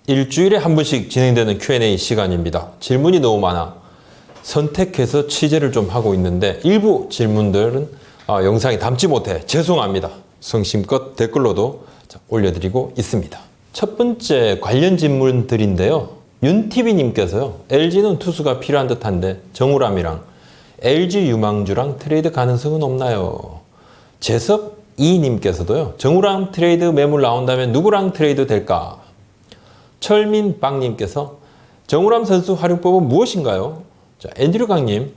일주일에 한 번씩 진행되는 Q&A 시간입니다. 질문이 너무 많아 선택해서 취재를 좀 하고 있는데 일부 질문들은 영상에 담지 못해 죄송합니다. 성심껏 댓글로도 올려드리고 있습니다. 첫 번째 관련 질문들인데요. 윤TV님께서요. LG는 투수가 필요한 듯한데 정우람이랑 LG 유망주랑 트레이드 가능성은 없나요? 재섭이님께서도요. 정우람 트레이드 매물 나온다면 누구랑 트레이드 될까? 철민빵님께서 정우람 선수 활용법은 무엇인가요? 자, 앤드류강님,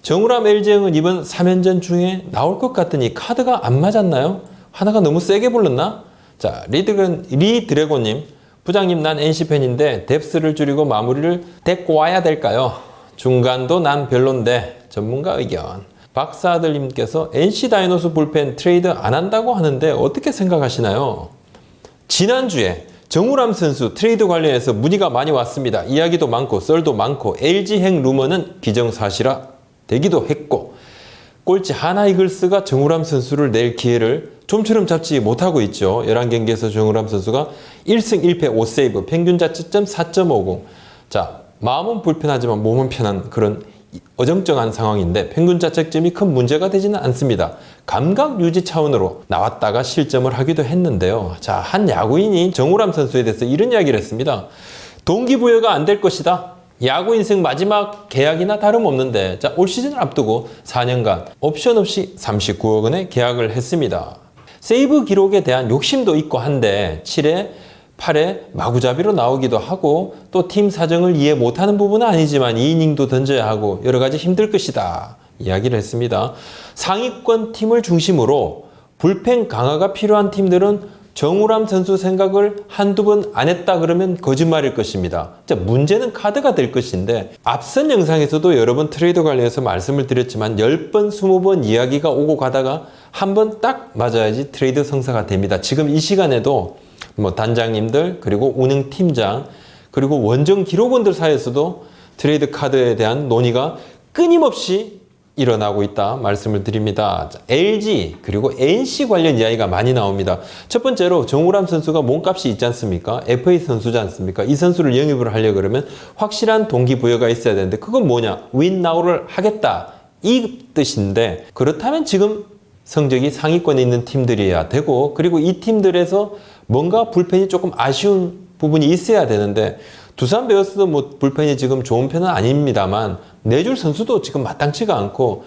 정우람 LG형은 이번 3연전 중에 나올 것 같더니 카드가 안 맞았나요? 하나가 너무 세게 불렀나? 자, 리드래곤님, 부장님 난 NC팬인데 뎁스를 줄이고 마무리를 데리고 와야 될까요? 중간도 난 별론데 전문가 의견. 박사들님께서 NC 다이노스 불펜 트레이드 안 한다고 하는데 어떻게 생각하시나요? 지난주에 정우람 선수 트레이드 관련해서 문의가 많이 왔습니다. 이야기도 많고 썰도 많고 LG행 루머는 기정사실화 되기도 했고 꼴찌 하나이글스가 정우람 선수를 낼 기회를 좀처럼 잡지 못하고 있죠. 11경기에서 정우람 선수가 1승 1패 5세이브 평균 자책점 4.50. 자, 마음은 불편하지만 몸은 편한 그런 어정쩡한 상황인데 평균 자책점이 큰 문제가 되지는 않습니다. 감각 유지 차원으로 나왔다가 실점을 하기도 했는데요. 자, 한 야구인이 정우람 선수에 대해서 이런 이야기를 했습니다. 동기부여가 안 될 것이다. 야구 인생 마지막 계약이나 다름없는데 자, 올 시즌을 앞두고 4년간 옵션 없이 39억 원의 계약을 했습니다. 세이브 기록에 대한 욕심도 있고 한데 7회 8회 마구잡이로 나오기도 하고 또 팀 사정을 이해 못하는 부분은 아니지만 2이닝도 던져야 하고 여러 가지 힘들 것이다 이야기를 했습니다. 상위권 팀을 중심으로 불펜 강화가 필요한 팀들은 정우람 선수 생각을 한두 번 안 했다 그러면 거짓말일 것입니다. 자, 문제는 카드가 될 것인데 앞선 영상에서도 여러 번 트레이드 관련해서 말씀을 드렸지만 10번, 20번 이야기가 오고 가다가 한 번 딱 맞아야지 트레이드 성사가 됩니다. 지금 이 시간에도 뭐 단장님들 그리고 운영팀장 그리고 원정 기록원들 사이에서도 트레이드 카드에 대한 논의가 끊임없이 일어나고 있다 말씀을 드립니다. LG 그리고 NC 관련 이야기가 많이 나옵니다. 첫 번째로 정우람 선수가 몸값이 있지 않습니까? FA 선수지 않습니까? 이 선수를 영입을 하려고 그러면 확실한 동기부여가 있어야 되는데 그건 뭐냐? 윈나우를 하겠다 이 뜻인데 그렇다면 지금 성적이 상위권에 있는 팀들이어야 되고 그리고 이 팀들에서 뭔가 불펜이 조금 아쉬운 부분이 있어야 되는데 두산 베어스도 뭐 불펜이 지금 좋은 편은 아닙니다만 내줄 선수도 지금 마땅치가 않고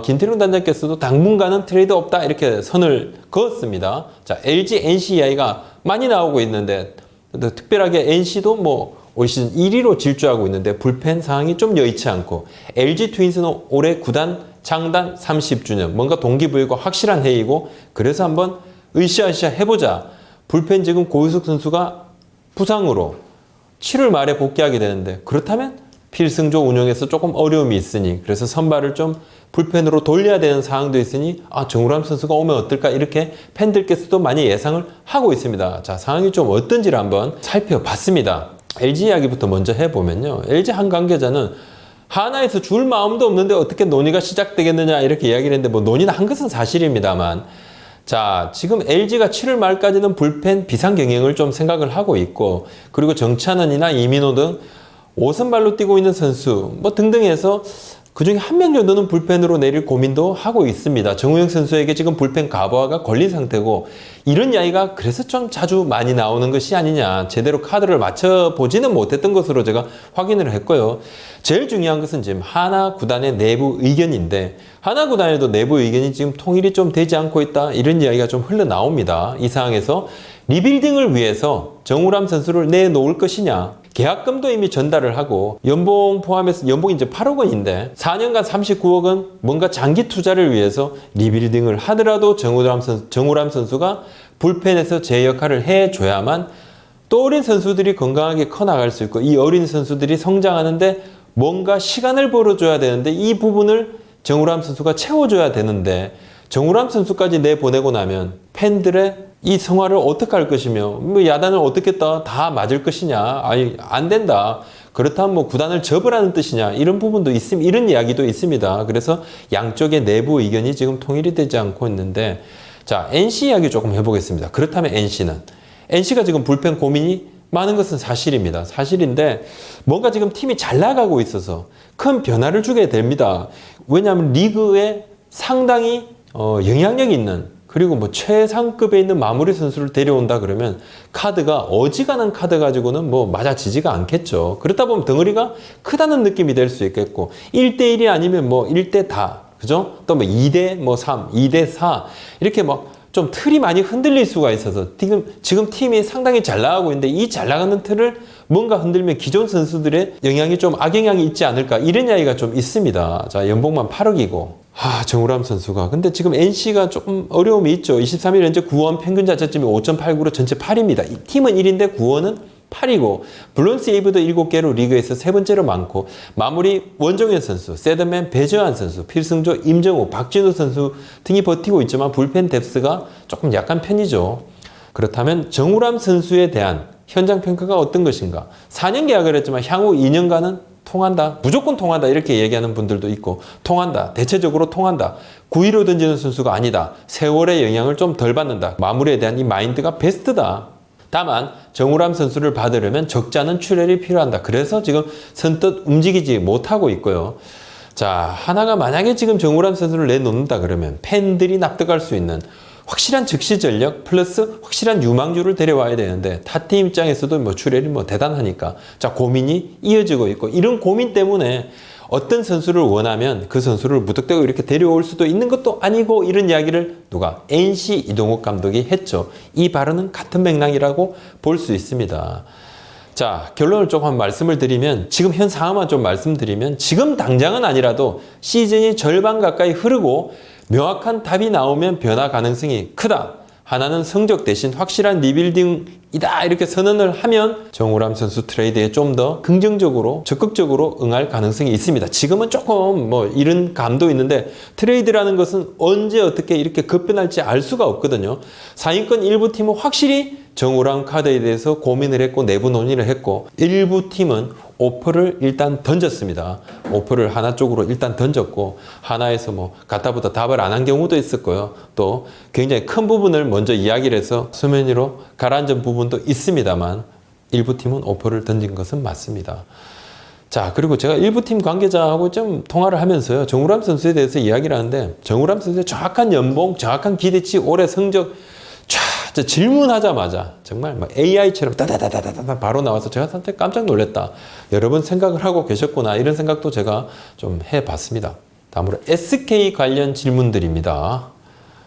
김태룡 단장께서도 당분간은 트레이드 없다 이렇게 선을 그었습니다. 자, LG, NC 이야기가 많이 나오고 있는데 특별하게 NC도 뭐 올 시즌 1위로 질주하고 있는데 불펜 상황이 좀 여의치 않고 LG 트윈스는 올해 구단 창단 30주년 뭔가 동기부여가 확실한 해이고 그래서 한번 으쌰으쌰 해보자. 불펜 지금 고유석 선수가 부상으로 7월 말에 복귀하게 되는데 그렇다면 필승조 운영에서 조금 어려움이 있으니 그래서 선발을 좀 불펜으로 돌려야 되는 상황도 있으니 정우람 선수가 오면 어떨까 이렇게 팬들께서도 많이 예상을 하고 있습니다. 자, 상황이 좀 어떤지를 한번 살펴봤습니다. LG 이야기부터 먼저 해보면요. LG 한 관계자는 하나에서 줄 마음도 없는데 어떻게 논의가 시작되겠느냐 이렇게 이야기를 했는데 뭐 논의는 한 것은 사실입니다만 자, 지금 LG가 7월 말까지는 불펜 비상 경영을 좀 생각을 하고 있고 그리고 정찬원이나 이민호 등 5선발로 뛰고 있는 선수 뭐 등등 해서 그중에 한 명 정도는 불펜으로 내릴 고민도 하고 있습니다. 정우영 선수에게 지금 불펜 가부화가 걸린 상태고 이런 이야기가 그래서 좀 자주 많이 나오는 것이 아니냐 제대로 카드를 맞춰보지는 못했던 것으로 제가 확인을 했고요. 제일 중요한 것은 지금 하나 구단의 내부 의견인데 하나 구단에도 내부 의견이 지금 통일이 좀 되지 않고 있다 이런 이야기가 좀 흘러나옵니다. 이 상황에서 리빌딩을 위해서 정우람 선수를 내놓을 것이냐 계약금도 이미 전달을 하고 연봉 포함해서 연봉이 이제 8억 원인데 4년간 39억 원 뭔가 장기 투자를 위해서 리빌딩을 하더라도 정우람 선수가 불펜에서 제 역할을 해줘야만 또 어린 선수들이 건강하게 커나갈 수 있고 이 어린 선수들이 성장하는데 뭔가 시간을 벌어줘야 되는데 이 부분을 정우람 선수가 채워줘야 되는데 정우람 선수까지 내보내고 나면 팬들의 이 성화를 어떻게 할 것이며 뭐 야단을 어떻게 다 맞을 것이냐 아니 안 된다 그렇다면 뭐 구단을 접으라는 뜻이냐 이런 부분도 있습니다. 이런 이야기도 있습니다. 그래서 양쪽의 내부 의견이 지금 통일이 되지 않고 있는데 자 NC 이야기 조금 해보겠습니다. 그렇다면 NC가 지금 불펜 고민이 많은 것은 사실입니다. 사실인데 뭔가 지금 팀이 잘 나가고 있어서 큰 변화를 주게 됩니다. 왜냐하면 리그에 상당히 영향력 있는 그리고 뭐 최상급에 있는 마무리 선수를 데려온다 그러면 카드가 어지간한 카드 가지고는 뭐 맞아지지가 않겠죠. 그렇다 보면 덩어리가 크다는 느낌이 될 수 있겠고 1대1이 아니면 뭐 1대 다 그죠? 또 뭐 2대 뭐 3, 2대 4 이렇게 막 좀 틀이 많이 흔들릴 수가 있어서 지금 팀이 상당히 잘 나가고 있는데 이 잘 나가는 틀을 뭔가 흔들면 기존 선수들의 영향이 좀 악영향이 있지 않을까 이런 이야기가 좀 있습니다. 자, 연봉만 8억이고 정우람 선수가 근데 지금 NC가 조금 어려움이 있죠. 23일 현재 구원 평균 자책점이 5.89로 전체 8입니다. 이 팀은 1인데 구원은 8이고 블론 세이브도 7개로 리그에서 세 번째로 많고 마무리 원종현 선수, 세드맨 배재환 선수, 필승조 임정우, 박진우 선수 등이 버티고 있지만 불펜 뎁스가 조금 약한 편이죠. 그렇다면 정우람 선수에 대한 현장 평가가 어떤 것인가? 4년 계약을 했지만 향후 2년간은 통한다. 무조건 통한다. 이렇게 얘기하는 분들도 있고 통한다. 대체적으로 통한다. 9위로 던지는 선수가 아니다. 세월의 영향을 좀 덜 받는다. 마무리에 대한 이 마인드가 베스트다. 다만 정우람 선수를 받으려면 적지 않은 출혈이 필요한다. 그래서 지금 선뜻 움직이지 못하고 있고요. 자, 하나가 만약에 지금 정우람 선수를 내놓는다 그러면 팬들이 납득할 수 있는 확실한 즉시 전력 플러스 확실한 유망주를 데려와야 되는데 타팀 입장에서도 뭐 출혈이 뭐 대단하니까 자, 고민이 이어지고 있고 이런 고민 때문에 어떤 선수를 원하면 그 선수를 무턱대고 이렇게 데려올 수도 있는 것도 아니고 이런 이야기를 누가? NC 이동욱 감독이 했죠. 이 발언은 같은 맥락이라고 볼 수 있습니다. 자, 결론을 조금 말씀을 드리면 지금 현 상황만 좀 말씀드리면 지금 당장은 아니라도 시즌이 절반 가까이 흐르고 명확한 답이 나오면 변화 가능성이 크다. 하나는 성적 대신 확실한 리빌딩이다 이렇게 선언을 하면 정우람 선수 트레이드에 좀 더 긍정적으로 적극적으로 응할 가능성이 있습니다. 지금은 조금 뭐 이런 감도 있는데 트레이드라는 것은 언제 어떻게 이렇게 급변할지 알 수가 없거든요. 상위권 일부 팀은 확실히 정우람 카드에 대해서 고민을 했고 내부 논의를 했고 일부 팀은 오퍼를 일단 던졌습니다. 오퍼를 하나 쪽으로 일단 던졌고 하나에서 뭐 가타보다 답을 안 한 경우도 있을 거예요. 또 굉장히 큰 부분을 먼저 이야기를 해서 수면 위로 가라앉은 부분도 있습니다만 일부 팀은 오퍼를 던진 것은 맞습니다. 자, 그리고 제가 일부 팀 관계자하고 좀 통화를 하면서요. 정우람 선수에 대해서 이야기를 하는데 정우람 선수의 정확한 연봉, 정확한 기대치, 올해 성적 질문하자마자 정말 막 AI처럼 따다다다다다 바로 나와서 제가 사실 깜짝 놀랐다. 여러 번 생각을 하고 계셨구나. 이런 생각도 제가 좀 해봤습니다. 다음으로 SK 관련 질문들입니다.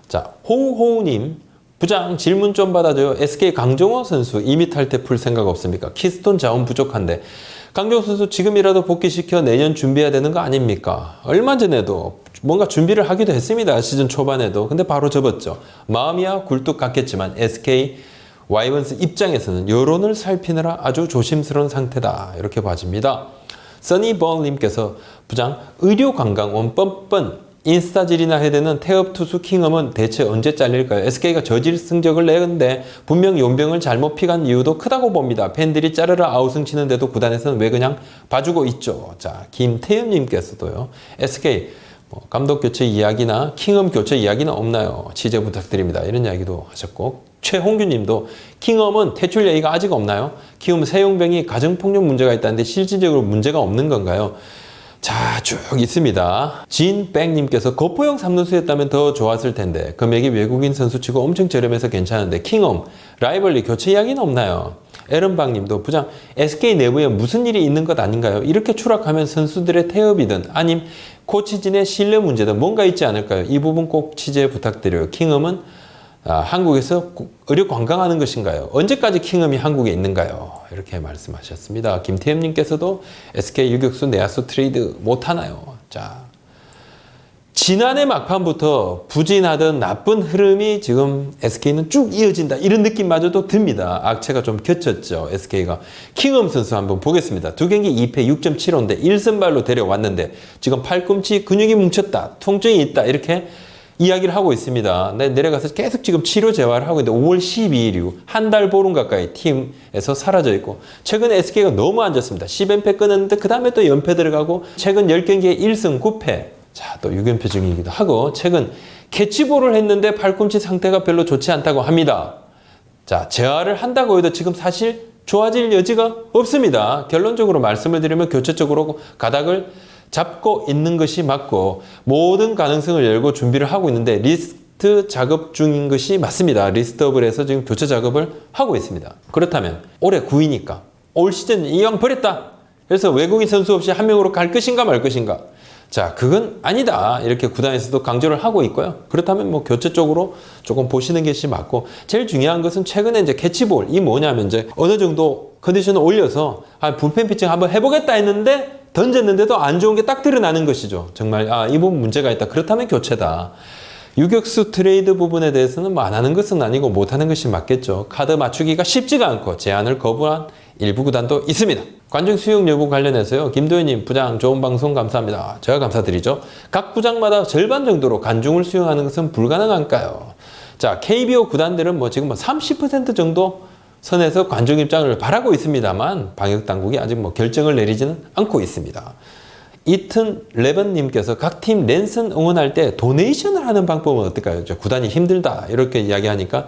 자, 호우호우님 부장 질문 좀 받아줘요. SK 강정호 선수 이미 탈퇴 풀 생각 없습니까? 키스톤 자원 부족한데 강정호 선수 지금이라도 복귀시켜 내년 준비해야 되는 거 아닙니까? 얼마 전에도 뭔가 준비를 하기도 했습니다. 시즌 초반에도. 근데 바로 접었죠. 마음이야 굴뚝 같겠지만 SK 와이번스 입장에서는 여론을 살피느라 아주 조심스러운 상태다. 이렇게 봐집니다. 써니버님께서 부장 의료 관광 원법번 인스타질이나 해대는 태업 투수 킹엄은 대체 언제 잘릴까요? SK가 저질 성적을 내는데 분명 용병을 잘못 픽한 이유도 크다고 봅니다. 팬들이 자르라 아우승 치는데도 구단에서는 왜 그냥 봐주고 있죠? 자, 김태현님께서도요. SK 감독 교체 이야기나 킹엄 교체 이야기는 없나요? 취재 부탁드립니다. 이런 이야기도 하셨고 최홍규님도 킹엄은 퇴출 얘기가 아직 없나요? 키움 세용병이 가정폭력 문제가 있다는데 실질적으로 문제가 없는 건가요? 자, 쭉 있습니다. 진백님께서 거포형 3루수였다면 더 좋았을 텐데 금액이 외국인 선수치고 엄청 저렴해서 괜찮은데 킹엄 라이벌리 교체 이야기는 없나요? 에런방님도 부장 SK 내부에 무슨 일이 있는 것 아닌가요? 이렇게 추락하면 선수들의 태업이든 아님 코치진의 신뢰 문제든 뭔가 있지 않을까요? 이 부분 꼭 취재 부탁드려요. 킹엄은 한국에서 의료 관광하는 것인가요? 언제까지 킹엄이 한국에 있는가요? 이렇게 말씀하셨습니다. 김태현님께서도 SK 유격수 내야수 트레이드 못하나요? 자, 지난해 막판부터 부진하던 나쁜 흐름이 지금 SK는 쭉 이어진다. 이런 느낌마저도 듭니다. 악재가 좀 겹쳤죠. SK가. 킹엄 선수 한번 보겠습니다. 두 경기 2패 6.75인데 1선발로 데려왔는데 지금 팔꿈치 근육이 뭉쳤다. 통증이 있다. 이렇게 이야기를 하고 있습니다. 내려가서 계속 지금 치료 재활을 하고 있는데 5월 12일 이후 한 달 보름 가까이 팀에서 사라져 있고 최근에 SK가 너무 안 좋습니다. 10연패 끊었는데 그 다음에 또 연패 들어가고 최근 10경기에 1승 9패 자, 또 6연패 중이기도 하고 최근 캐치볼을 했는데 팔꿈치 상태가 별로 좋지 않다고 합니다. 자, 재활을 한다고 해도 지금 사실 좋아질 여지가 없습니다. 결론적으로 말씀을 드리면 교체 쪽으로 가닥을 잡고 있는 것이 맞고 모든 가능성을 열고 준비를 하고 있는데 리스트 작업 중인 것이 맞습니다. 리스트업을 해서 지금 교체 작업을 하고 있습니다. 그렇다면 올해 9위니까 올 시즌 이왕 버렸다. 그래서 외국인 선수 없이 한 명으로 갈 것인가 말 것인가. 자, 그건 아니다. 이렇게 구단에서도 강조를 하고 있고요. 그렇다면 뭐 교체 쪽으로 조금 보시는 것이 맞고, 제일 중요한 것은 최근에 이제 캐치볼, 이 뭐냐면 이제 어느 정도 컨디션을 올려서 불펜 피칭 한번 해보겠다 했는데 던졌는데도 안 좋은 게 딱 드러나는 것이죠. 정말 이 부분 문제가 있다. 그렇다면 교체다. 유격수 트레이드 부분에 대해서는 뭐 안 하는 것은 아니고 못 하는 것이 맞겠죠. 카드 맞추기가 쉽지가 않고 제안을 거부한 일부 구단도 있습니다. 관중 수용 여부 관련해서요. 김도현님 부장 좋은 방송 감사합니다. 제가 감사드리죠. 각 부장마다 절반 정도로 관중을 수용하는 것은 불가능할까요? 자, KBO 구단들은 뭐 지금 30% 정도 선에서 관중 입장을 바라고 있습니다만 방역 당국이 아직 뭐 결정을 내리지는 않고 있습니다. 이튼 레번님께서 각 팀 랜선 응원할 때 도네이션을 하는 방법은 어떨까요? 구단이 힘들다 이렇게 이야기하니까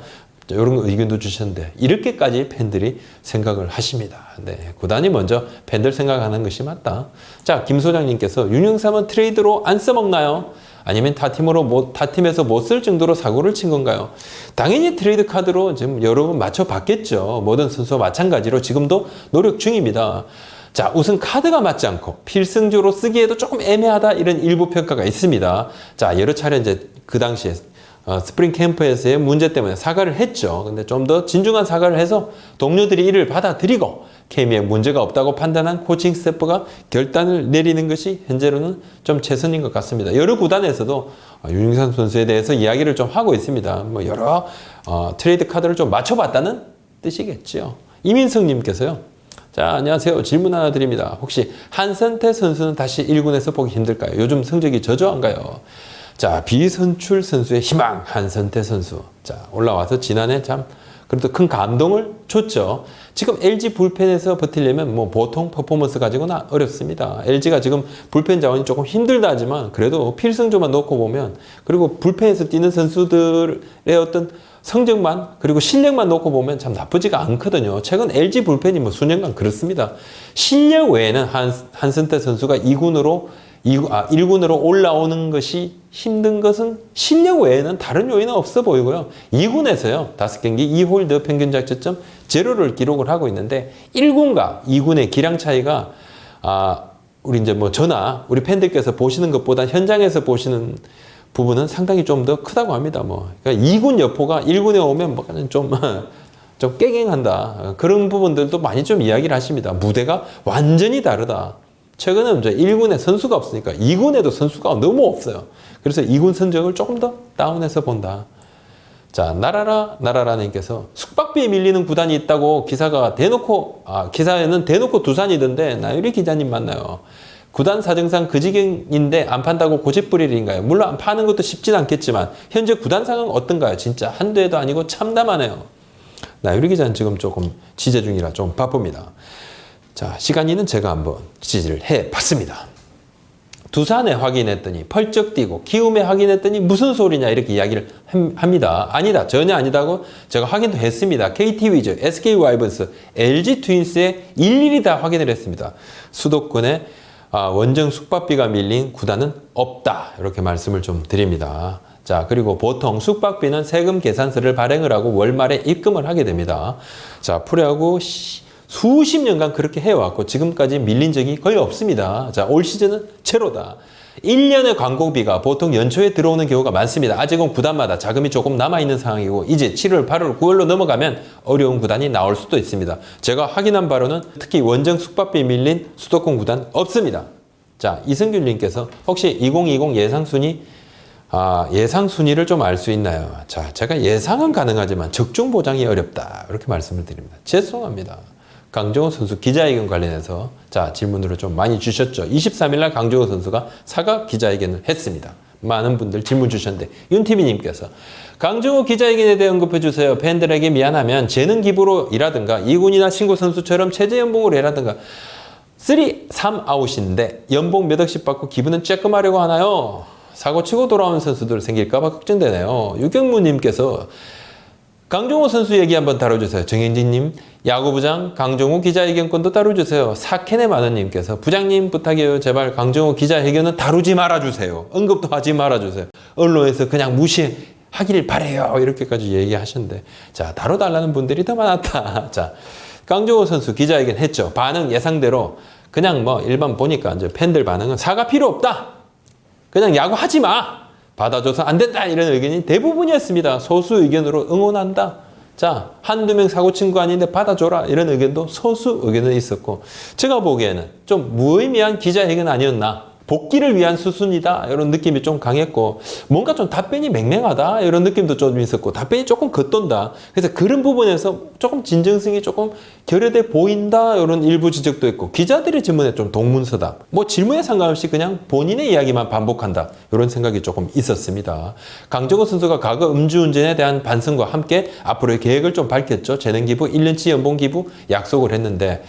이런 의견도 주셨는데 이렇게까지 팬들이 생각을 하십니다. 네, 구단이 먼저 팬들 생각하는 것이 맞다. 자, 김 소장님께서 윤영삼은 트레이드로 안 써먹나요? 아니면 타 팀에서 못 쓸 정도로 사고를 친 건가요? 당연히 트레이드 카드로 지금 여러 번 맞춰봤겠죠. 모든 선수와 마찬가지로 지금도 노력 중입니다. 자, 우선 카드가 맞지 않고 필승조로 쓰기에도 조금 애매하다 이런 일부 평가가 있습니다. 자, 여러 차례 이제 그 당시에 스프링 캠프에서의 문제 때문에 사과를 했죠. 근데 좀 더 진중한 사과를 해서 동료들이 이를 받아들이고 케미에 문제가 없다고 판단한 코칭 스태프가 결단을 내리는 것이 현재로는 좀 최선인 것 같습니다. 여러 구단에서도 윤영삼 선수에 대해서 이야기를 좀 하고 있습니다. 뭐 여러 트레이드 카드를 좀 맞춰봤다는 뜻이겠죠. 이민성님께서요. 자, 안녕하세요. 질문 하나 드립니다. 혹시 한선태 선수는 다시 1군에서 보기 힘들까요? 요즘 성적이 저조한가요? 자, 비선출 선수의 희망, 한선태 선수. 자, 올라와서 지난해 참 그래도 큰 감동을 줬죠. 지금 LG 불펜에서 버티려면 뭐 보통 퍼포먼스 가지고는 어렵습니다. LG가 지금 불펜 자원이 조금 힘들다 하지만 그래도 필승조만 놓고 보면, 그리고 불펜에서 뛰는 선수들의 어떤 성적만 그리고 실력만 놓고 보면 참 나쁘지가 않거든요. 최근 LG 불펜이 뭐 수년간 그렇습니다. 실력 외에는 한선태 선수가 1군으로 올라오는 것이 힘든 것은 실력 외에는 다른 요인은 없어 보이고요. 2군에서요. 5경기 2홀드 평균 자책점 0를 기록을 하고 있는데 1군과 2군의 기량 차이가 우리 이제 뭐 저나 우리 팬들께서 보시는 것보다 현장에서 보시는 부분은 상당히 좀 더 크다고 합니다. 뭐 그러니까 2군 여포가 1군에 오면 뭐 좀 깨갱한다. 그런 부분들도 많이 좀 이야기를 하십니다. 무대가 완전히 다르다. 최근에 이제 1군에 선수가 없으니까 2군에도 선수가 너무 없어요. 그래서 2군 성적을 조금 더 다운해서 본다. 자, 나라라님께서 숙박비에 밀리는 구단이 있다고 기사가 기사에는 대놓고 두산이던데 나유리 기자님 맞나요? 구단 사정상 그 지경인데 안 판다고 고집부릴 일인가요? 물론 안 파는 것도 쉽진 않겠지만 현재 구단 상황은 어떤가요? 진짜 한두 해도 아니고 참담하네요. 나유리 기자는 지금 조금 취재 중이라 좀 바쁩니다. 자, 시간이는 제가 한번 취재를 해봤습니다. 두산에 확인했더니 펄쩍 뛰고 키움에 확인했더니 무슨 소리냐 이렇게 이야기를 합니다. 아니다. 전혀 아니다고 제가 확인도 했습니다. KT 위즈, SK 와이번스, LG 트윈스에 일일이 다 확인을 했습니다. 수도권에 원정 숙박비가 밀린 구단은 없다. 이렇게 말씀을 좀 드립니다. 자, 그리고 보통 숙박비는 세금 계산서를 발행을 하고 월말에 입금을 하게 됩니다. 자, 프로야구 수십 년간 그렇게 해왔고 지금까지 밀린 적이 거의 없습니다. 자, 올 시즌은 제로다. 1년의 광고비가 보통 연초에 들어오는 경우가 많습니다. 아직은 구단마다 자금이 조금 남아있는 상황이고 이제 7월, 8월, 9월로 넘어가면 어려운 구단이 나올 수도 있습니다. 제가 확인한 바로는 특히 원정 숙박비 밀린 수도권 구단 없습니다. 자, 이승균님께서 혹시 2020 예상 순위를 좀 알 수 있나요? 자, 제가 예상은 가능하지만 적중 보장이 어렵다. 이렇게 말씀을 드립니다. 죄송합니다. 강정호 선수 기자회견 관련해서 질문으로 좀 많이 주셨죠. 23일날 강정호 선수가 사과 기자회견을 했습니다. 많은 분들 질문 주셨는데 윤TV님께서 강정호 기자회견에 대해 언급해 주세요. 팬들에게 미안하면 재능 기부로 일하든가 이군이나 신고 선수처럼 최저 연봉으로 일하든가 3 아웃인데 연봉 몇 억씩 받고 기부는 쬐끔 하려고 하나요? 사고 치고 돌아오는 선수들 생길까봐 걱정되네요. 유경무님께서 강정호 선수 얘기 한번 다뤄주세요. 정현진님, 야구부장 강정호 기자회견권도 다뤄주세요. 사케네 마너님께서 부장님 부탁이에요. 제발 강정호 기자회견은 다루지 말아주세요. 언급도 하지 말아주세요. 언론에서 그냥 무시하길 바래요. 이렇게까지 얘기하셨는데, 자, 다뤄달라는 분들이 더 많았다. 자, 강정호 선수 기자회견 했죠. 반응 예상대로 그냥 뭐 일반 보니까 이제 팬들 반응은 사과 필요 없다. 그냥 야구 하지 마. 받아줘서 안 된다. 이런 의견이 대부분이었습니다. 소수 의견으로 응원한다. 자, 한두 명 사고 친 거 아닌데 받아줘라. 이런 의견도 소수 의견은 있었고, 제가 보기에는 좀 무의미한 기자회견 아니었나. 복귀를 위한 수순이다. 이런 느낌이 좀 강했고, 뭔가 좀 답변이 맹맹하다. 이런 느낌도 좀 있었고, 답변이 조금 겉돈다. 그래서 그런 부분에서 조금 진정성이 조금 결여돼 보인다. 이런 일부 지적도 있고, 기자들의 질문에 좀 동문서답. 뭐 질문에 상관없이 그냥 본인의 이야기만 반복한다. 이런 생각이 조금 있었습니다. 강정호 선수가 과거 음주운전에 대한 반성과 함께 앞으로의 계획을 좀 밝혔죠. 재능기부 1년치 연봉기부 약속을 했는데,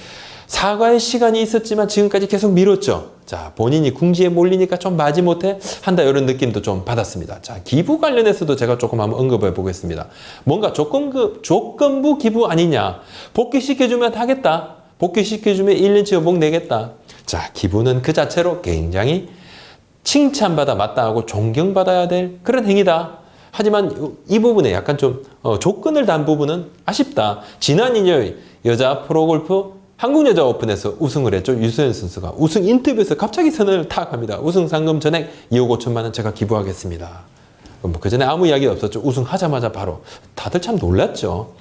사과의 시간이 있었지만 지금까지 계속 미뤘죠. 자, 본인이 궁지에 몰리니까 좀 마지못해 한다 이런 느낌도 좀 받았습니다. 자, 기부 관련해서도 제가 조금 한번 언급해 보겠습니다. 뭔가 조건부 기부 아니냐. 복귀시켜주면 하겠다. 복귀시켜주면 1년치 연봉 내겠다. 자, 기부는 그 자체로 굉장히 칭찬받아 마땅하고 존경받아야 될 그런 행위다. 하지만 이 부분에 약간 좀 조건을 단 부분은 아쉽다. 지난 2년 여자 프로골프 한국여자 오픈에서 우승을 했죠. 유소연 선수가 우승 인터뷰에서 갑자기 선언을 탁 합니다. 우승 상금 전액 2억 5천만 원 제가 기부하겠습니다. 뭐 그 전에 아무 이야기 없었죠. 우승하자마자 바로. 다들 참 놀랐죠.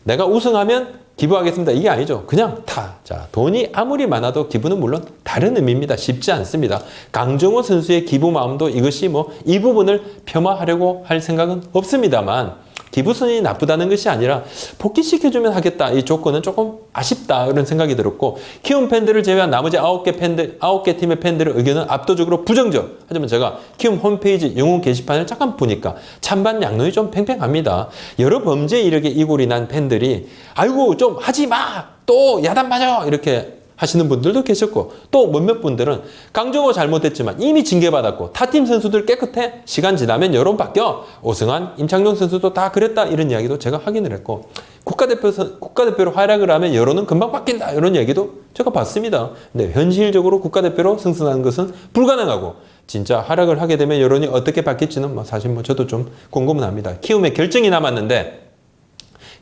내가 우승하면 기부하겠습니다. 이게 아니죠. 그냥 자, 돈이 아무리 많아도 기부는 물론 다른 의미입니다. 쉽지 않습니다. 강정호 선수의 기부 마음도 이것이 뭐 이 부분을 폄하하려고 할 생각은 없습니다만, 기부선이 나쁘다는 것이 아니라 복귀시켜주면 하겠다. 이 조건은 조금 아쉽다. 이런 생각이 들었고, 키움 팬들을 제외한 나머지 9개 팀의 팬들의 의견은 압도적으로 부정적. 하지만 제가 키움 홈페이지 영웅 게시판을 잠깐 보니까 찬반 양론이 좀 팽팽합니다. 여러 범죄 이력에 이골이 난 팬들이 아이고 좀 하지 마. 또 야단 맞아. 이렇게 하시는 분들도 계셨고, 또 몇몇 분들은 강정호 잘못했지만 이미 징계받았고 타팀 선수들 깨끗해. 시간 지나면 여론 바뀌어. 오승환, 임창용 선수도 다 그랬다. 이런 이야기도 제가 확인을 했고, 국가대표로 활약을 하면 여론은 금방 바뀐다. 이런 이야기도 제가 봤습니다. 근데 현실적으로 국가대표로 승선하는 것은 불가능하고, 진짜 활약을 하게 되면 여론이 어떻게 바뀔지는 뭐 사실 뭐 저도 좀 궁금은 합니다. 키움의 결정이 남았는데,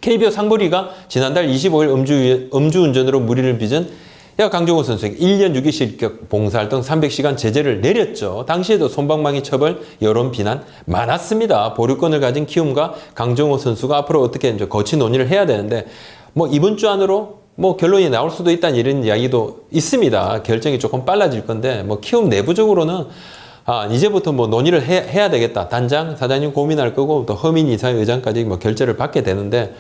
KBO 상부리가 지난달 25일 음주운전으로 무리를 빚은 강정호 선수에게 1년 6일 실격 봉사활동 300시간 제재를 내렸죠. 당시에도 솜방망이 처벌, 여론 비난 많았습니다. 보류권을 가진 키움과 강정호 선수가 앞으로 어떻게 이제 거친 논의를 해야 되는데, 뭐 이번 주 안으로 뭐 결론이 나올 수도 있다는 이런 이야기도 있습니다. 결정이 조금 빨라질 건데, 뭐 키움 내부적으로는 이제부터 뭐 논의를 해야 되겠다. 단장, 사장님 고민할 거고, 또 허민 이사회 의장까지 뭐 결재를 받게 되는데,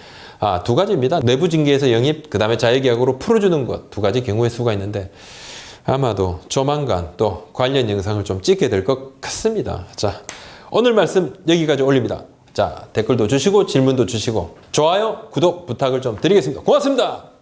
두 가지입니다. 내부 징계에서 영입, 그 다음에 자유계약으로 풀어주는 것. 두 가지 경우의 수가 있는데, 아마도 조만간 또 관련 영상을 좀 찍게 될 것 같습니다. 자, 오늘 말씀 여기까지 올립니다. 자, 댓글도 주시고 질문도 주시고 좋아요, 구독 부탁을 좀 드리겠습니다. 고맙습니다.